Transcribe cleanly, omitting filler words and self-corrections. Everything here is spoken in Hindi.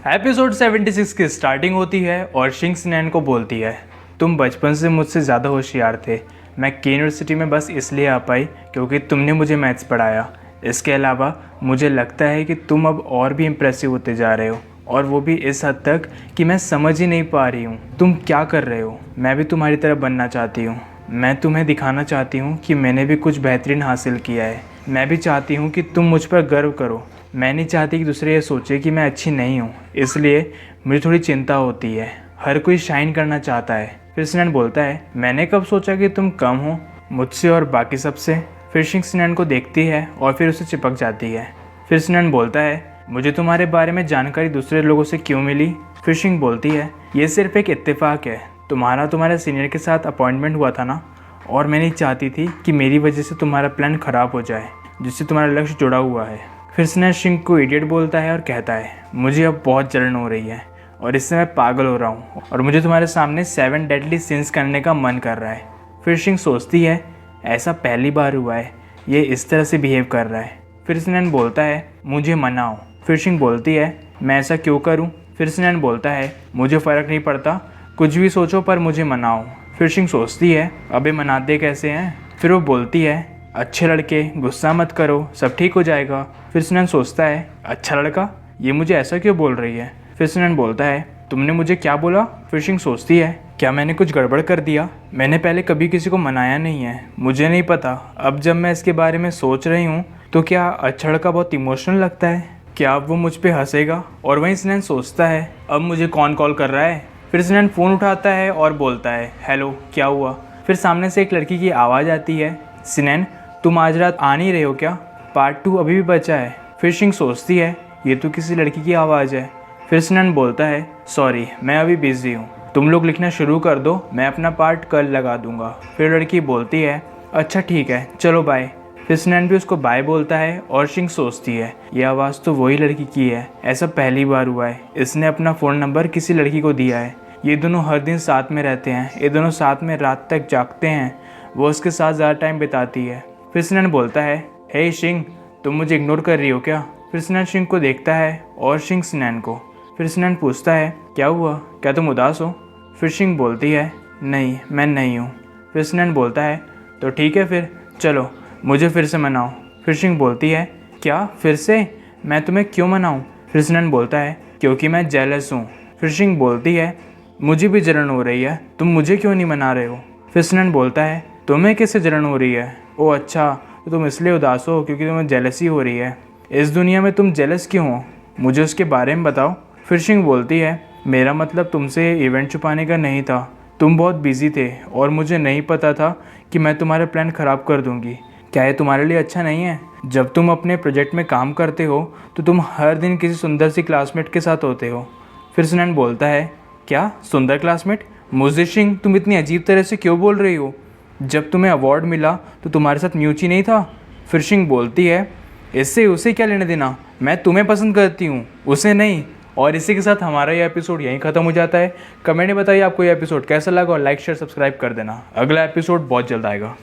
एपिसोड 76 की स्टार्टिंग होती है और शिंग सिनेन को बोलती है, तुम बचपन से मुझसे ज़्यादा होशियार थे। मैं के यूनिवर्सिटी में बस इसलिए आ पाई क्योंकि तुमने मुझे मैथ्स पढ़ाया। इसके अलावा मुझे लगता है कि तुम अब और भी इम्प्रेसिव होते जा रहे हो, और वो भी इस हद तक कि मैं समझ ही नहीं पा रही हूँ तुम क्या कर रहे हो। मैं भी तुम्हारी तरह बनना चाहती हूँ। मैं तुम्हें दिखाना चाहती हूँ कि मैंने भी कुछ बेहतरीन हासिल किया है। मैं भी चाहती हूँ कि तुम मुझ पर गर्व करो। मैं नहीं चाहती कि दूसरे ये सोचे कि मैं अच्छी नहीं हूँ, इसलिए मुझे थोड़ी चिंता होती है। हर कोई शाइन करना चाहता है। फिर सिनेन बोलता है, मैंने कब सोचा कि तुम कम हो मुझसे और बाकी सबसे। फिर शिंग सिनेन को देखती है और फिर उसे चिपक जाती है। फिर सिनेन बोलता है, मुझे तुम्हारे बारे में जानकारी दूसरे लोगों से क्यों मिली। फिर शिंग बोलती है, ये सिर्फ एक इत्तेफाक है। तुम्हारे सीनियर के साथ अपॉइंटमेंट हुआ था ना, और मैं नहीं चाहती थी कि मेरी वजह से तुम्हारा प्लान ख़राब हो जाए जिससे तुम्हारा लक्ष्य जुड़ा हुआ है। फिर सिनेन शिंग को इडियट बोलता है और कहता है, मुझे अब बहुत जलन हो रही है और इससे मैं पागल हो रहा हूँ और मुझे तुम्हारे सामने 7 डेडली सिंस करने का मन कर रहा है। फिर शिंग सोचती है, ऐसा पहली बार हुआ है, ये इस तरह से बिहेव कर रहा है। फिर सिनेन बोलता है, मुझे मनाओ। फिर शिंग बोलती है, मैं ऐसा क्यों करूँ। फिर सिनेन बोलता है, मुझे फ़र्क नहीं पड़ता, कुछ भी सोचो पर मुझे मनाओ। फिर शिंग सोचती है, अबे मनाते कैसे हैं। फिर वो बोलती है, अच्छे लड़के गुस्सा मत करो, सब ठीक हो जाएगा। फिर सिनेन सोचता है, अच्छा लड़का, ये मुझे ऐसा क्यों बोल रही है। फिर सिनेन बोलता है, तुमने मुझे क्या बोला। फिर शिंग सोचती है, क्या मैंने कुछ गड़बड़ कर दिया। मैंने पहले कभी किसी को मनाया नहीं है, मुझे नहीं पता। अब जब मैं इसके बारे में सोच रही हूँ तो क्या अच्छा लड़का बहुत इमोशनल लगता है, क्या अब वो मुझ पर हंसेगा। और वहीं सिनेन सोचता है, अब मुझे कौन कॉल कर रहा है। फिर सिनेन फ़ोन उठाता है और बोलता है, हेलो क्या हुआ। फिर सामने से एक लड़की की आवाज़ आती है, सिनेन तुम आज रात आ नहीं रहे हो क्या, पार्ट 2 अभी भी बचा है। फिर शिंग सोचती है, ये तो किसी लड़की की आवाज़ है। फिर सिनेन बोलता है, सॉरी मैं अभी बिज़ी हूँ, तुम लोग लिखना शुरू कर दो, मैं अपना पार्ट कल लगा दूंगा। फिर लड़की बोलती है, अच्छा ठीक है चलो बाय। फिर सिनेन भी उसको बाय बोलता है और शिंग सोचती है, ये आवाज़ तो वही लड़की की है, ऐसा पहली बार हुआ है, इसने अपना फ़ोन नंबर किसी लड़की को दिया है। ये दोनों हर दिन साथ में रहते हैं, ये दोनों साथ में रात तक जागते हैं, वो उसके साथ ज़्यादा टाइम बिताती है। फिर सिनेन बोलता है, हे शिंग तुम मुझे इग्नोर कर रही हो क्या। फिर सिनेन शिंग को देखता है और शिंग सिनेन को। फिर सिनेन पूछता है, क्या हुआ, क्या तुम उदास हो। फिर शिंग बोलती है, नहीं मैं नहीं हूँ। फिर सिनेन बोलता है, तो ठीक है फिर चलो मुझे फिर से मनाओ। फिर शिंग बोलती है, क्या फिर से, मैं तुम्हें क्यों मनाऊँ। फिर सिनेन बोलता है, क्योंकि मैं जेलस हूँ। फिर शिंग बोलती है, मुझे भी जलन हो रही है, तुम मुझे क्यों नहीं मना रहे हो। फिर सिनेन बोलता है, तुम्हें किससे जलन हो रही है। ओह अच्छा, तो तुम इसलिए उदास हो क्योंकि तुम्हें जेलसी हो रही है। इस दुनिया में तुम जेलस क्यों हो, मुझे उसके बारे में बताओ। फिर शिंग बोलती है, मेरा मतलब तुमसे इवेंट छुपाने का नहीं था, तुम बहुत बिजी थे और मुझे नहीं पता था कि मैं तुम्हारे प्लान ख़राब कर दूंगी। क्या ये तुम्हारे लिए अच्छा नहीं है। जब तुम अपने प्रोजेक्ट में काम करते हो तो तुम हर दिन किसी सुंदर सी क्लासमेट के साथ होते हो। फिर सिनेन बोलता है, क्या सुंदर क्लासमेट। मुझे शिंग तुम इतनी अजीब तरह से क्यों बोल रही हो, जब तुम्हें अवार्ड मिला तो तुम्हारे साथ म्यूची नहीं था। फिर शिंग बोलती है, इससे उसे क्या लेने देना, मैं तुम्हें पसंद करती हूँ उसे नहीं। और इसी के साथ हमारा ये एपिसोड यहीं ख़त्म हो जाता है। कमेंट में बताइए आपको ये एपिसोड कैसा लगा और लाइक शेयर सब्सक्राइब कर देना। अगला एपिसोड बहुत जल्द आएगा।